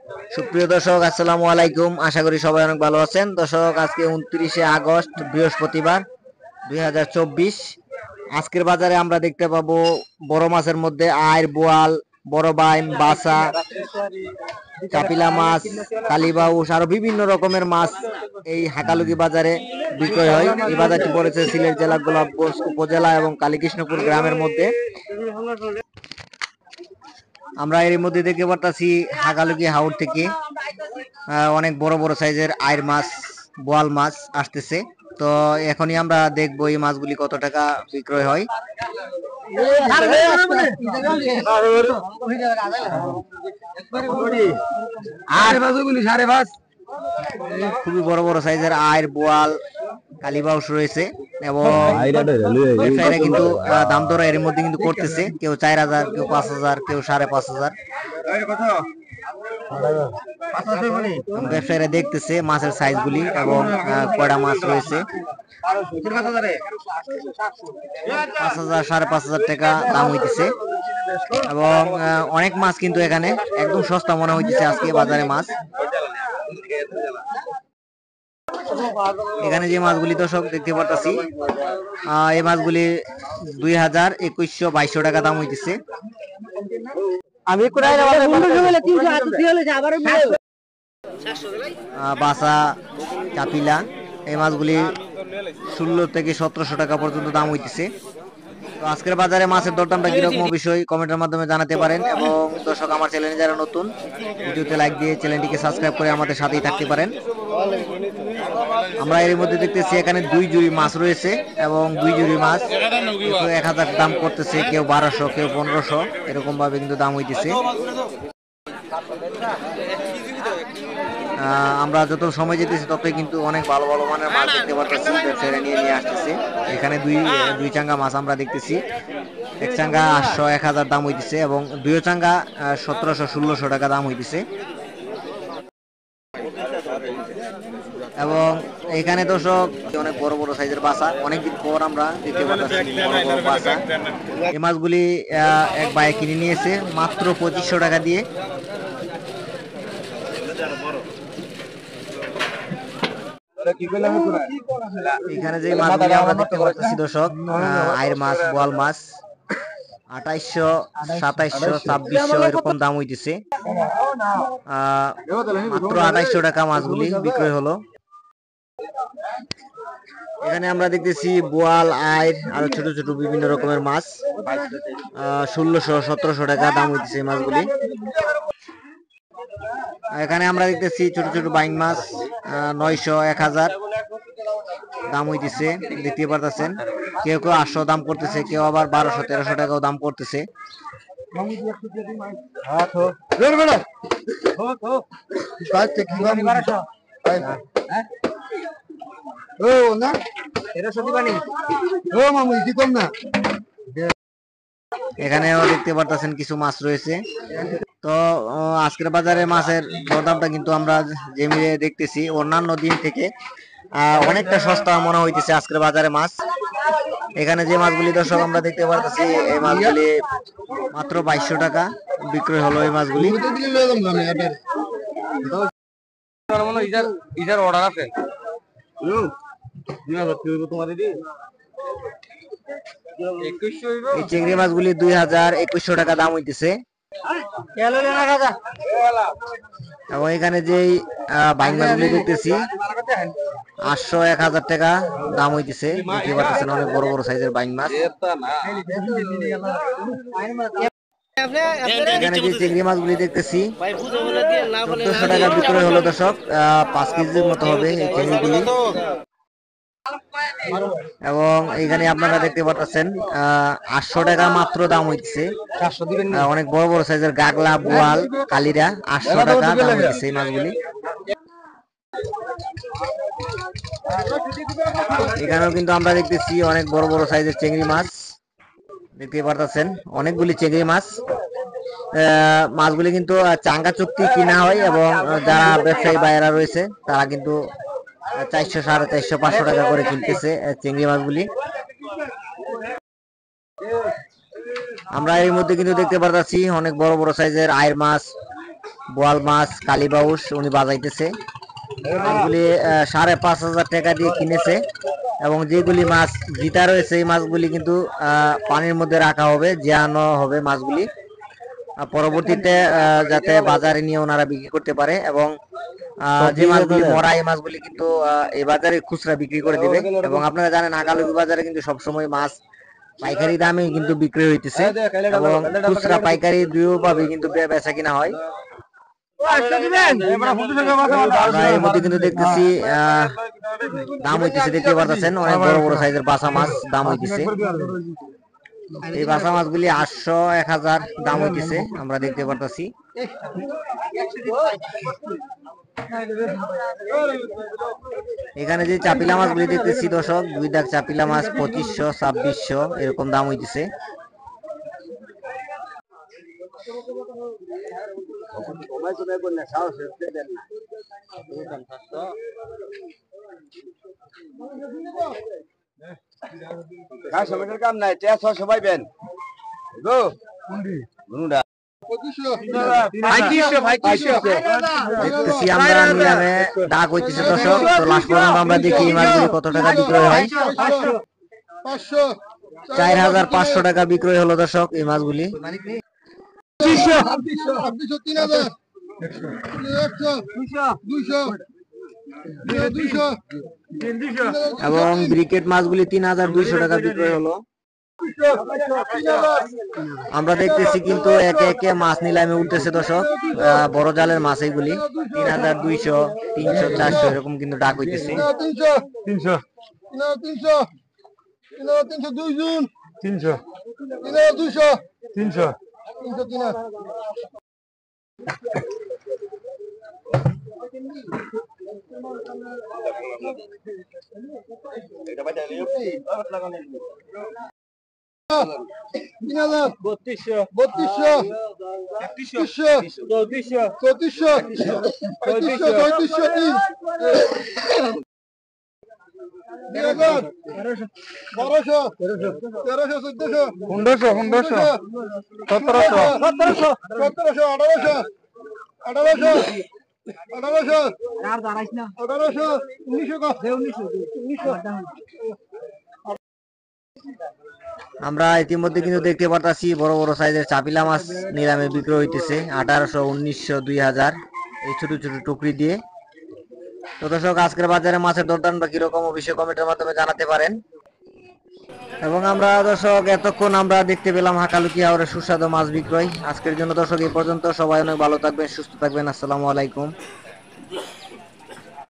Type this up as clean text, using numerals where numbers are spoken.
সুপ্রিয় দর্শক, আসসালামু আলাইকুম। আশা করি সবাই অনেক ভালো আছেন। দর্শক, আজকে 29শে আগস্ট, বৃহস্পতিবার 2024। আজকের বাজারে আমরা দেখতে পাবো বড় মাছের মধ্যে আইড়, বোয়াল, বড় বাইম, বাসা, চাপিলা মাছ, কালীবাউস আরো বিভিন্ন রকমের মাছ এই হাকালুকি বাজারে বিক্রয় হয়। এই বাজারটি পড়েছে সিলেট জেলা গোলাপগঞ্জ উপজেলা এবং কালীকৃষ্ণপুর গ্রামের মধ্যে। আমরা এর মধ্যে দেখতে পারতাছি হাকালুকি হাওর থেকে অনেক বড় বড় সাইজের আইড় মাছ, বোয়াল মাছ আসতেছে। তো এখনই আমরা দেখবো এই মাছগুলি কত টাকা বিক্রয় হয়। খুবই বড় বড় সাইজের আইড়, বোয়াল, কালীবাউস রয়েছে এবং ব্যবসায়ীরা কিন্তু দাম দর এর মধ্যে কিন্তু করতেছে। কেউ 4000, কেউ 5000, কেউ 5500। ব্যবসায়ীরা দেখতেছে মাছের সাইজ গুলি এবং কয়টা মাছ রয়েছে। 5000, 5500 টাকা দাম হইতেছে এবং অনেক মাছ কিন্তু এখানে একদম সস্তা মনে হইতেছে আজকে বাজারে মাছ। এখানে যে মাছগুলি দর্শক দেখতে পারতাছি, এই মাছগুলি 2000, 2100, 2200 টাকা দাম হইতেছে। বাসা, চাপিলা এই মাছগুলি 16 থেকে 1700 টাকা পর্যন্ত দাম হইতেছে। তো আজকের বাজারে মাছের দরদামটা কিরকম বিষয় কমেন্টের মাধ্যমে জানাতে পারেন এবং দর্শক, আমার চ্যানেলে যারা নতুন, ভিডিওতে লাইক দিয়ে চ্যানেলটিকে সাবস্ক্রাইব করে আমাদের সাথেই থাকতে পারেন। আমরা এর মধ্যে দেখতেছি এখানে 2 জুড়ি মাছ রয়েছে এবং 2 জুড়ি মাছ 1000 দাম করতেছে, কেউ 1200, কেউ 1500 এরকম ভাবে কিন্তু দাম হইতেছে। আমরা যত সময় যেতেছি ততই কিন্তু অনেক ভালো ভালো মানের মাছ দেখতে পাচ্ছি, ব্যবসায়ীরা নিয়ে আসতেছে। এখানে দুই চাঙ্গা মাছ আমরা দেখতেছি। এক চাঙ্গা 800, 1000 দাম হইতেছে এবং দুই চাঙ্গা 1700, 1600 টাকা দাম হইতেছে। এবং এখানে দর্শক অনেক বড় বড় সাইজের বাসা, অনেকদিন পর আমরা দেখতে পাচ্ছি বড় বড় বাসা। এই মাছগুলি এক ভাই কিনে নিয়েছে মাত্র 2500 টাকা দিয়ে। এখানে যে মাছগুলি আমরা দেখতে পাচ্ছি দর্শক, আইড় মাছ, বোয়াল মাছ 2800, 2700, 2600 এরকম দাম হইতেছে। মাত্র 2800 টাকা মাছগুলি বিক্রয় হলো। এখানে আমরা দেখতেছি বোয়াল, আইড় আরো ছোট ছোট বিভিন্ন রকমের মাছ 1600, 1700 টাকা দাম হইতেছে এই মাছগুলি। এখানে আমরা দেখতেছি ছোট ছোট বাইং মাছ 900, 1000 দাম হইতেছে, দেখতে পারতেছেন। কেউ কেউ 800 দাম করতেছে, কেউ আবার 1200, 1300 টাকাও দাম করতেছে। এখানেও দেখতে পারতেছেন কিছু মাছ রয়েছে। তো আজকের বাজারে মাছের দরদামটা কিন্তু আমরা যে মিলে দেখতেছি অন্যান্য দিন থেকে অনেকটা সস্তা মনে হইতেছে আজকের বাজারে মাছ। এখানে যে মাছগুলি দর্শক আমরা দেখতে পারতেছি, এই মাছগুলি মাত্র 2200 টাকা বিক্রয় হলো। এই মাছগুলি এই চিংড়ি মাছগুলি 2000, 2100 টাকা দাম হইতেছে। এবং এখানে যে বাইং মাছগুলি দেখতেছি 800, 1000 টাকা দাম হইতেছে, দেখতে পাচ্ছেন অনেক বড় বড় সাইজের বাইং মাছ। এখানে যে চিংড়ি মাছগুলি দেখতেছি 1400 টাকা বিক্রয় হলো দর্শক, 5 কেজির মতো হবে এই চিংড়িগুলি। এবং এখানে আপনারা দেখতে পাচ্ছেন 800 টাকা মাত্র দাম হইতেছে। অনেক বড় বড় সাইজের গাগলা, বোয়াল, কালিরা 800 টাকা দাম হইতেছে এই মাছগুলি। এখানেও কিন্তু আমরা দেখতেছি অনেক বড় বড় সাইজের চিংড়ি মাছ, দেখতে পারতেছেন অনেকগুলি চিংড়ি মাছ। মাছগুলি কিন্তু চাঙ্গা চুক্তি কিনা হয় এবং যারা ব্যবসায়ী ভাইয়েরা রয়েছে তারা কিন্তু 400, 450, 500 টাকা করে কিনতেছে চিংড়ি মাছগুলি। আমরা এর মধ্যে কিন্তু দেখতে পারতেছি অনেক বড় বড় সাইজের আইড় মাছ, বোয়াল মাছ, কালীবাউস উনি বাজাইতেছে। এগুলি 5,500 টাকা দিয়ে কিনেছে এবং যেগুলি মাছ জিতা রয়েছে এই মাছগুলি কিন্তু পানির মধ্যে রাখা হবে, জিয়ানো হবে মাছগুলি পরবর্তীতে যাতে বাজারে নিয়ে ওনারা বিক্রি করতে পারে। এবং যে মাছগুলি মরা এই মাছগুলি কিন্তু এই বাজারে খুচরা বিক্রি করে দিবে। এবং আপনারা জানেন হাকালুকি বাজারে কিন্তু সবসময় মাছ পাইকারি দামে কিন্তু বিক্রি হইতেছে এবং খুচরা পাইকারি দুইভাবে কিন্তু বেচা কিনা হয়। এর মধ্যে কিন্তু দেখতেছি দাম হইতেছে, দেখতে পাচ্ছেন অনেক বড় বড় সাইজের বাসা মাছ দাম হইতেছে। এই বাসা মাছগুলি 800, 1000 দাম হইতেছে আমরা দেখতে পারতাছি। এখানে যে চাপিলা মাছগুলি দেখতেছি দর্শক, 2 দাগ চাপিলা মাছ 2500, 2600 এরকম দাম হইতেছে। কাম নাই সবাই বেন দেখতেছি আমরা নিলামে ডাক হইতেছে দর্শক। তো লাস্ট পর্যন্ত আমরা দেখি এই মাছগুলি কত টাকা বিক্রয় হয়। 4,500 টাকা বিক্রয় হলো দর্শক এই মাছগুলি। এবং ব্রিকেট মাছগুলি 3,200 টাকা বিক্রয় হলো। আমরা দেখতেছি কিন্তু একে একে মাছ নিলামে উঠতেছে দর্শক। বড় জালের মাছ এইগুলি 3,200, 300, 400 এরকম কিন্তু ডাক হইতেছে। 300 আমরা ইতিমধ্যে কিন্তু দেখতে পারতাছি বড় বড় সাইজের চাপিলা মাছ নিলামে বিক্রি হইতেছে 1800, 1900, 2000 এই ছোট ছোট টুকরি দিয়ে। তো দর্শক আজকের বাজারে মাছের দরদাম বা কিরকম অবশ্যই কমেন্টের মাধ্যমে জানাতে পারেন। এবং আমরা দর্শক এতক্ষণ আমরা দেখতে পেলাম হাকালুকি হাওরের সুস্বাদু মাছ বিক্রয়। আজকের জন্য দর্শক এই পর্যন্ত। সবাই অনেক ভালো থাকবেন, সুস্থ থাকবেন। আসসালামু আলাইকুম।